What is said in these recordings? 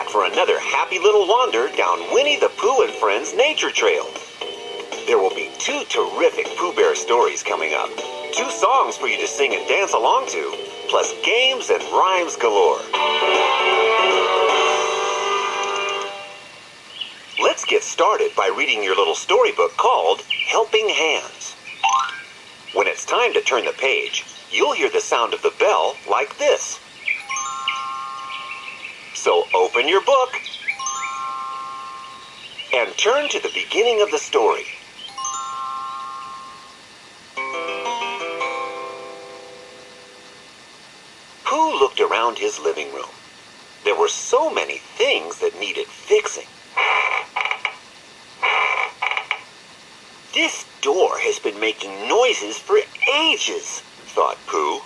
back for another happy little wander down Winnie the Pooh and Friends nature trail. There will be 2 terrific Pooh Bear stories coming up, 2 songs for you to sing and dance along to, plus games and rhymes galore. Let's get started by reading your little storybook called Helping Hands. When it's time to turn the page, you'll hear the sound of the bell like this. So open your book and turn to the beginning of the story. Pooh looked around his living room. There were so many things that needed fixing. This door has been making noises for ages, thought Pooh.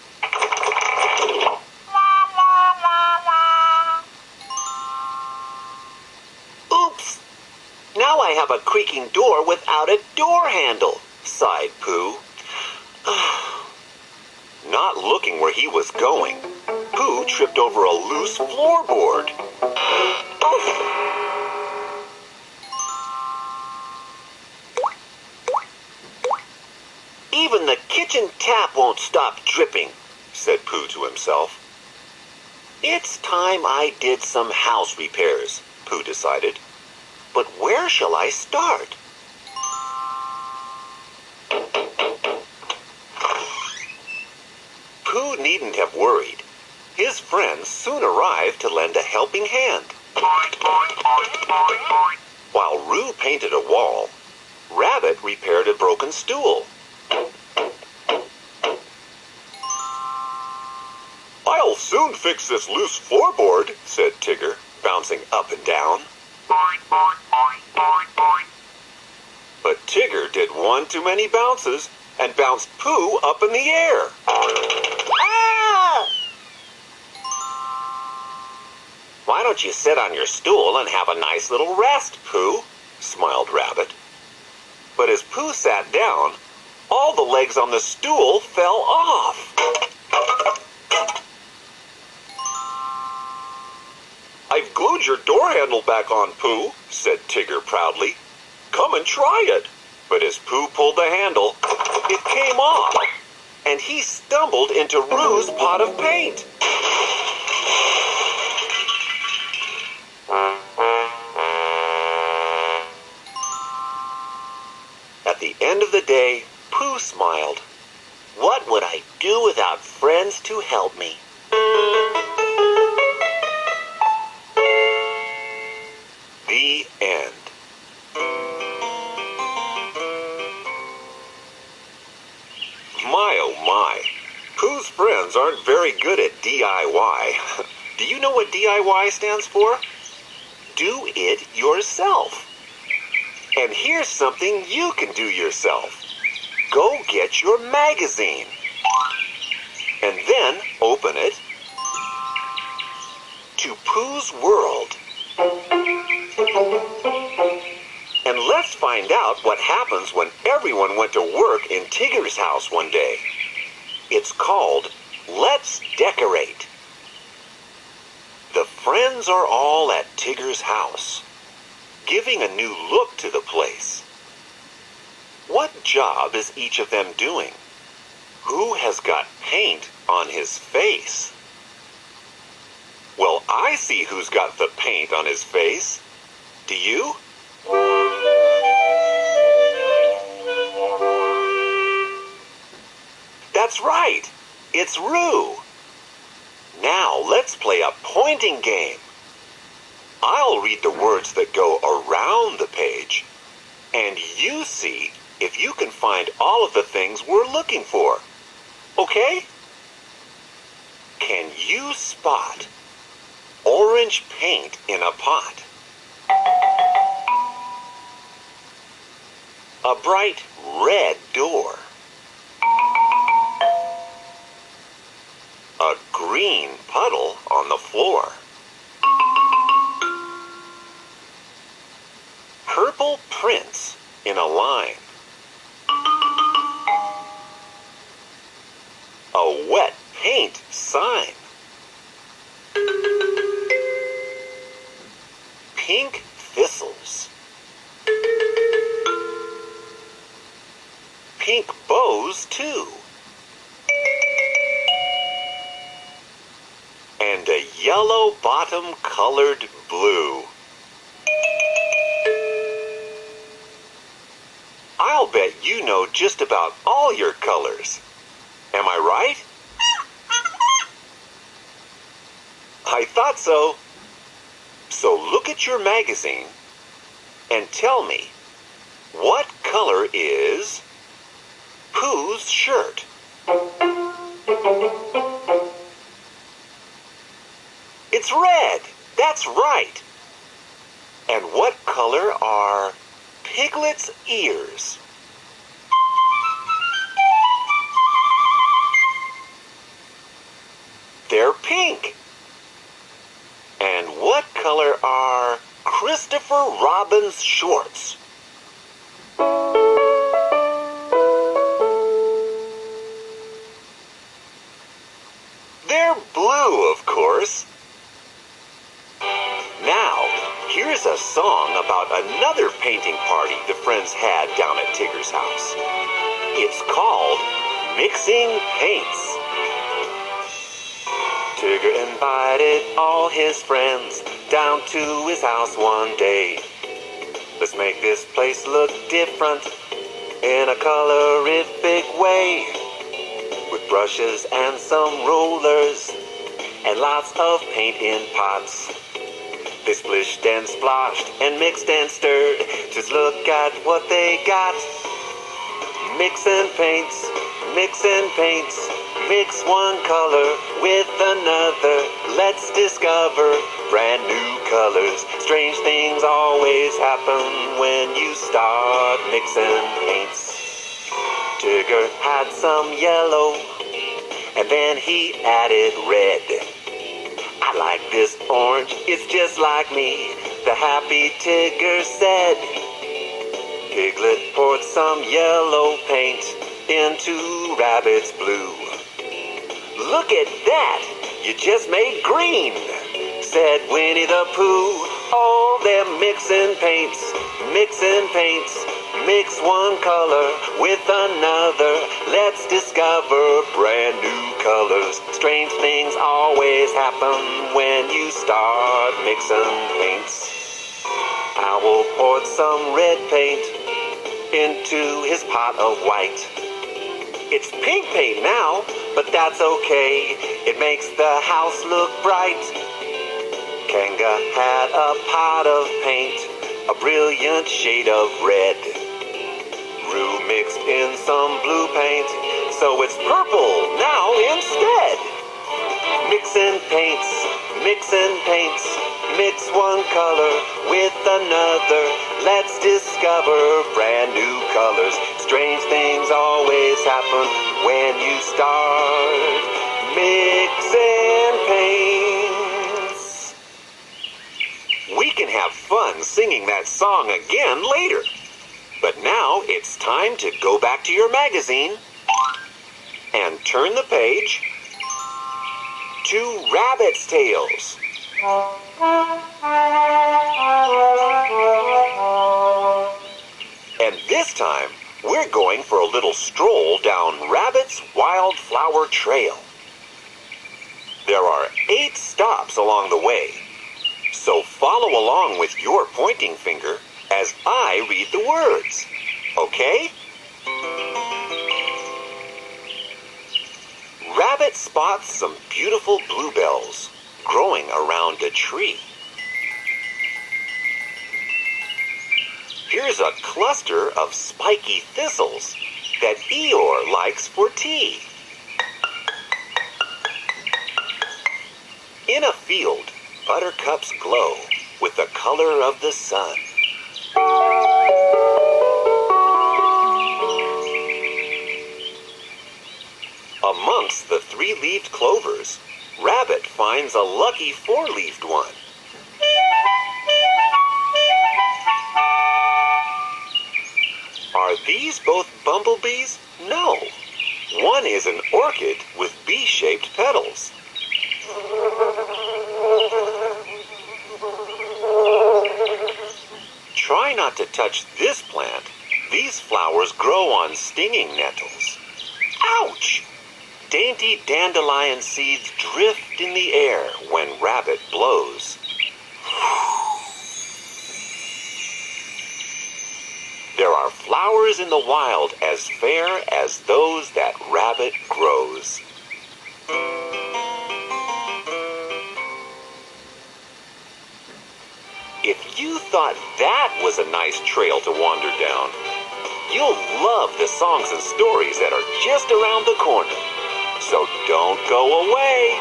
Oops! Now I have a creaking door without a door handle, sighed Pooh. Not looking where he was going, Pooh tripped over a loose floorboard. Even the kitchen tap won't stop dripping, said Pooh to himself. It's time I did some house repairs, Pooh decided. But where shall I start? Pooh needn't have worried. His friends soon arrived to lend a helping hand. While Roo painted a wall, Rabbit repaired a broken stool. I'll soon fix this loose floorboard, said Tigger, bouncing up and down. But Tigger did one too many bounces and bounced Pooh up in the air. Ah! Why don't you sit on your stool and have a nice little rest, Pooh? Smiled Rabbit. But as Pooh sat down, all the legs on the stool fell off. I've glued your door handle back on, Pooh, said Tigger proudly. Come and try it. But as Pooh pulled the handle, it came off, and he stumbled into Roo's pot of paint. At the end of the day, Pooh smiled. What would I do without friends to help me? The end. My oh my, Pooh's friends aren't very good at DIY. Do you know what DIY stands for? Do it yourself. And here's something you can do yourself. Go get your magazine. And then open it to Pooh's World. And let's find out what happens when everyone went to work in Tigger's house one day. It's called Let's Decorate. The friends are all at Tigger's house, giving a new look to the place. What job is each of them doing? Who has got paint on his face? Well, I see who's got the paint on his face. Do you? That's right. It's Roo. Now let's play a pointing game. I'll read the words that go around the page, and you see if you can find all of the things we're looking for. Okay? Can you spot orange paint in a pot? A bright red door. A green puddle on the floor. Purple prints in a line. A wet paint sign. pink thistles. Pink bows, too. And a yellow bottom colored blue. I'll bet you know just about all your colors. Am I right? I thought so. So look at your magazine and tell me, what color is Pooh's shirt? It's red. That's right. And what color are Piglet's ears? They're pink. And what color are Christopher Robin's shorts? They're blue, of course. Now, here's a song about another painting party the friends had down at Tigger's house. It's called Mixing Paints. Tigger invited all his friends down to his house one day. Let's make this place look different in a colorific way, with brushes and some rollers and lots of paint in pots. They splished and splotched and mixed and stirred. Just look at what they got. Mixing paints, mixing paints. Mix one color with another. Let's discover brand new colors. Strange things always happen when you start mixing paints. Tigger had some yellow, and then he added red. I like this orange, it's just like me, the happy Tigger said. Piglet poured some yellow paint into Rabbit's blue. Look at that, you just made green, said Winnie the Pooh. Oh, they're mixing paints, mixing paints. Mix one color with another. Let's discover brand new colors. Strange things always happen when you start mixing paints. Owl poured some red paint into his pot of white. It's pink paint now, but that's okay. It makes the house look bright. Kanga had a pot of paint, a brilliant shade of red. Roo mixed in some blue paint, so it's purple now instead. Mixing paints, mixing paints. Mix one color with another. Let's discover brand new colors. Strange things always happen when you start mixing paints. We can have fun singing that song again later. But now it's time to go back to your magazine and turn the page to Rabbit's Tales. And this time, we're going for a little stroll down Rabbit's Wildflower Trail. There are 8 stops along the way, so follow along with your pointing finger as I read the words, okay? Rabbit spots some beautiful bluebells growing around a tree. Here's a cluster of spiky thistles that Eeyore likes for tea. In a field, buttercups glow with the color of the sun. Amongst the 3-leaved clovers, Rabbit finds a lucky 4-leaved one. Are these both bumblebees? No. One is an orchid with bee-shaped petals. not to touch this plant. These flowers grow on stinging nettles. Ouch! Dainty dandelion seeds drift in the air when Rabbit blows. There are flowers in the wild as fair as those that Rabbit grows. If you thought that was a nice trail to wander down, you'll love the songs and stories that are just around the corner. So don't go away.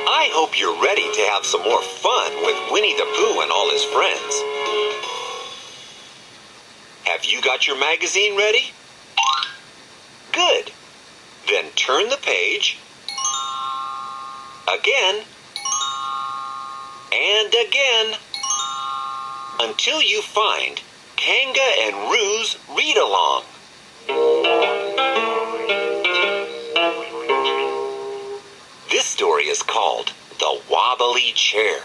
I hope you're ready to have some more fun with Winnie the Pooh and all his friends. Have you got your magazine ready? Good. Then turn the page. Again. And again. Until you find Kanga and Roo's Read-Along. This story is called The Wobbly Chair.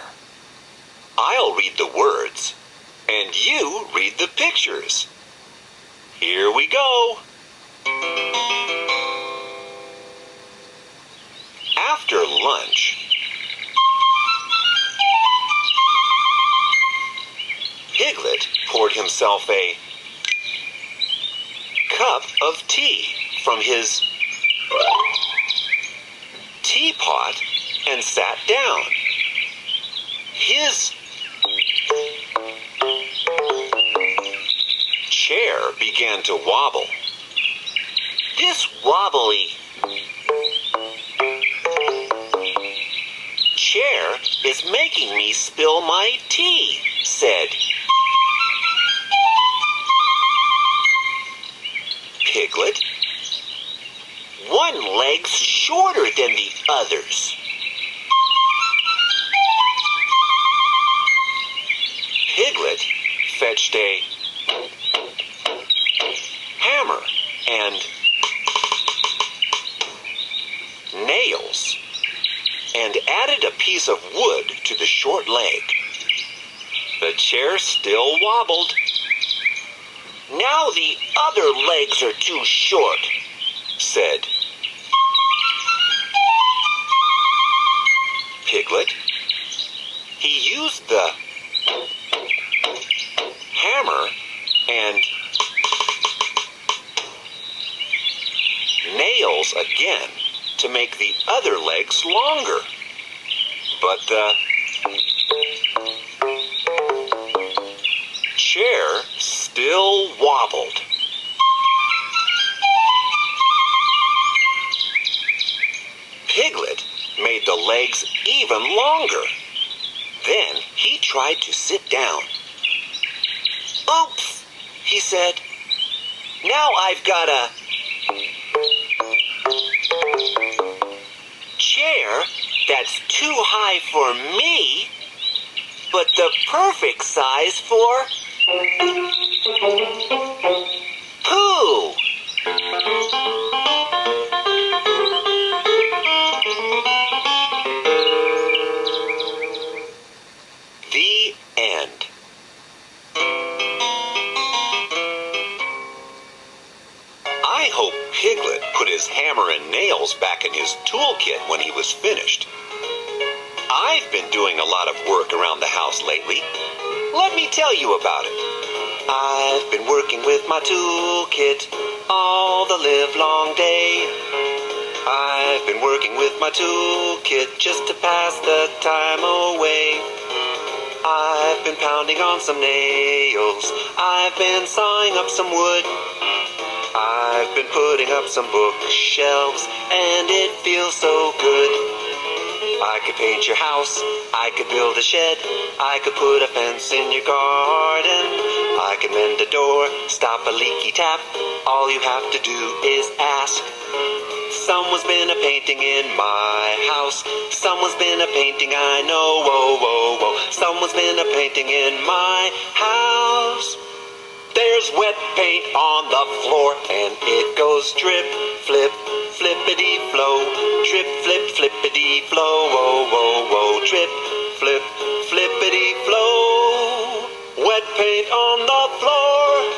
I'll read the words, and you read the pictures. Here we go. After lunch, Piglet poured himself a cup of tea from his teapot and sat down. His chair began to wobble. This wobbly chair is making me spill my tea, said Piglet. One leg's shorter than the others. Piglet fetched a hammer and nails and added a piece of wood to the short leg. The chair still wobbled. Now the other legs are too short, said Piglet. He used the hammer and nails again to make the other legs longer. But the chair still wobbled. Piglet made the legs even longer. Then he tried to sit down. Oops, he said. Now I've got a chair that's too high for me, but the perfect size for Pooh. The end. I hope Piglet put his hammer and nails back in his toolkit when he was finished. I've been doing a lot of work around the house lately. Let me tell you about it. I've been working with my toolkit all the livelong day. I've been working with my toolkit just to pass the time away. I've been pounding on some nails. I've been sawing up some wood. I've been putting up some bookshelves, and it feels so good. I could paint your house, I could build a shed, I could put a fence in your garden, I could mend a door, stop a leaky tap. All you have to do is ask. Someone's been a painting in my house. Someone's been a painting, I know, whoa, whoa, whoa. Someone's been a painting in my house. There's There's wet paint on the floor, and it goes drip, flip, flippity flow. Drip, flip, flippity flow. Whoa, whoa, whoa. Drip, flip, flippity flow. Wet paint on the floor.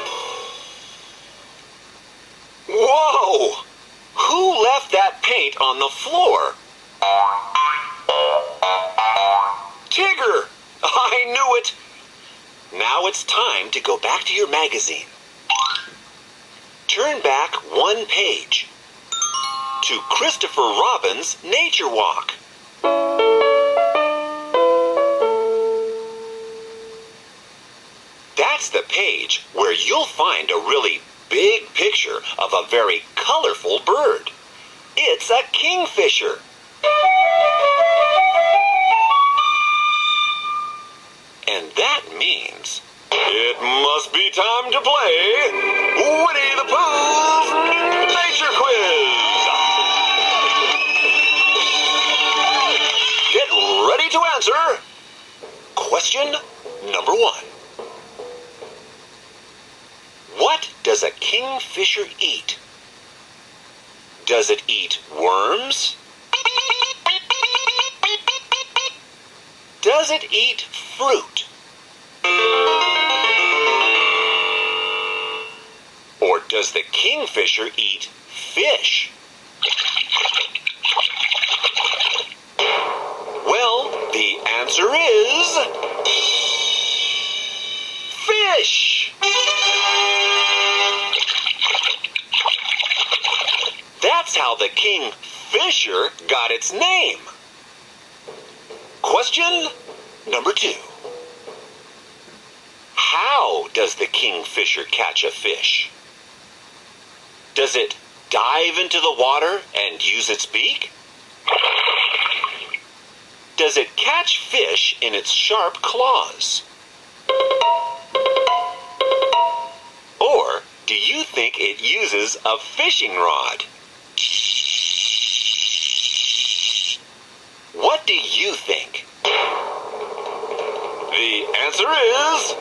Whoa! Who left that paint on the floor? Tigger! I knew it! Now it's time to go back to your magazine. Turn back one page to Christopher Robin's Nature Walk. That's the page where you'll find a really big picture of a very colorful bird. It's a kingfisher. And that means it must be time to play Winnie the Pooh's Nature Quiz. Get ready to answer. Question number 1. What does a kingfisher eat? Does it eat worms? Does it eat fruit? Or does the kingfisher eat fish? Well, the answer is fish. That's how the kingfisher got its name. Question number 2. How does the kingfisher catch a fish? Does it dive into the water and use its beak? Does it catch fish in its sharp claws? Or do you think it uses a fishing rod? What do you think? The answer is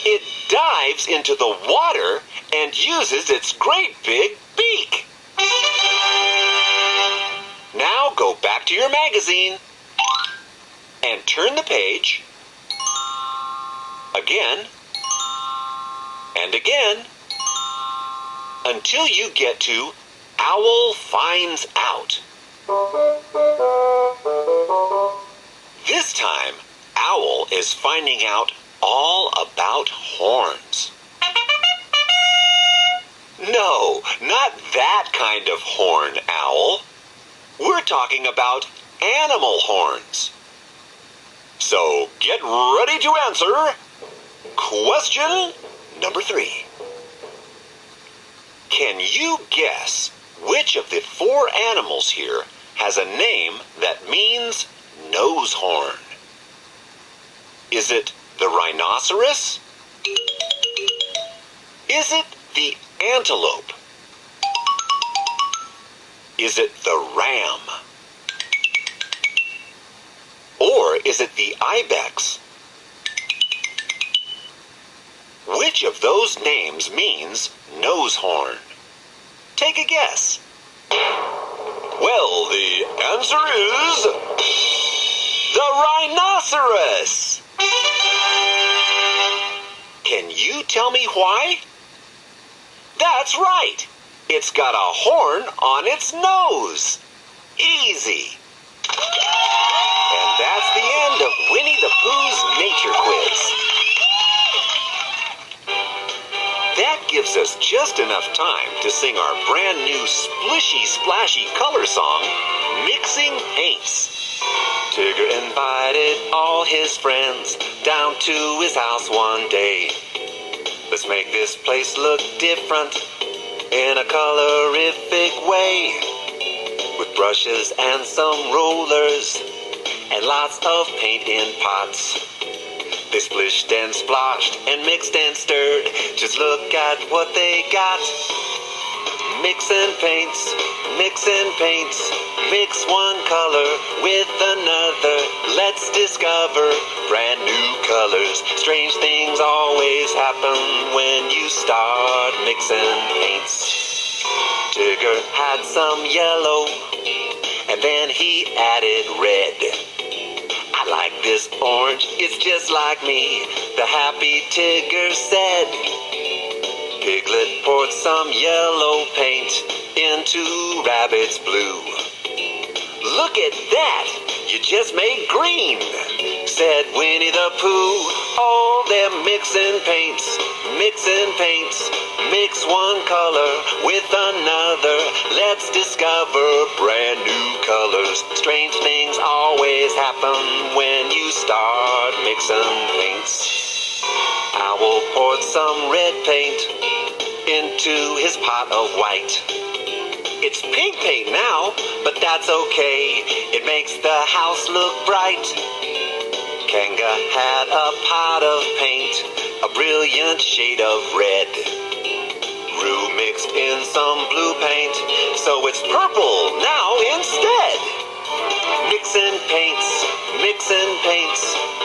it dives into the water and uses its great big beak. Now go back to your magazine and turn the page again and again until you get to Owl Finds Out. This time, Owl is finding out all about horns. No, not that kind of horn, Owl. We're talking about animal horns. So get ready to answer question number 3. Can you guess which of the 4 animals here has a name that means nose horn? Is it the rhinoceros? Is it the antelope? Is it the ram? Or is it the ibex? Which of those names means nose horn? Take a guess. Well, the answer is the rhinoceros. Can you tell me why? That's right. It's got a horn on its nose. Easy. And that's the end of Winnie the Pooh's Nature Quiz. That gives us just enough time to sing our brand new splishy splashy color song, Mixing Paints. Tigger invited all his friends down to his house one day. Let's make this place look different in a colorific way. With brushes and some rollers and lots of paint in pots. They splished and splotched and mixed and stirred. Just look at what they got. Mixing paints, mixing paints. Mix one color with another. Let's discover brand new colors. Strange things always happen when you start mixing paints. Tigger had some yellow, and then he added red. I like this orange, it's just like me, the happy Tigger said. Piglet poured some yellow paint into Rabbit's blue. Look at that! You just made green, said Winnie the Pooh. Oh, they're mixing paints, mixing paints. Mix one color with another. Let's discover brand new colors. Strange things always happen when you start mixing paints. Owl poured some red paint into his pot of white. It's pink paint now, but that's okay. It makes the house look bright. Kanga had a pot of paint, a brilliant shade of red. Roo mixed in some blue paint, so it's purple now instead. Mixing paints, mixing paints.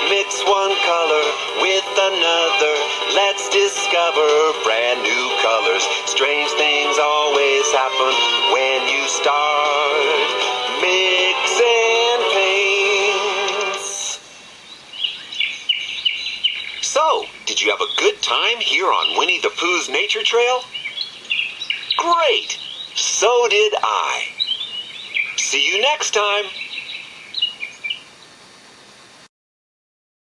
Mix one color with another. Let's discover brand new colors. Strange things always happen when you start mixing paints. So, did you have a good time here on Winnie the Pooh's Nature Trail? Great! So did I. See you next time.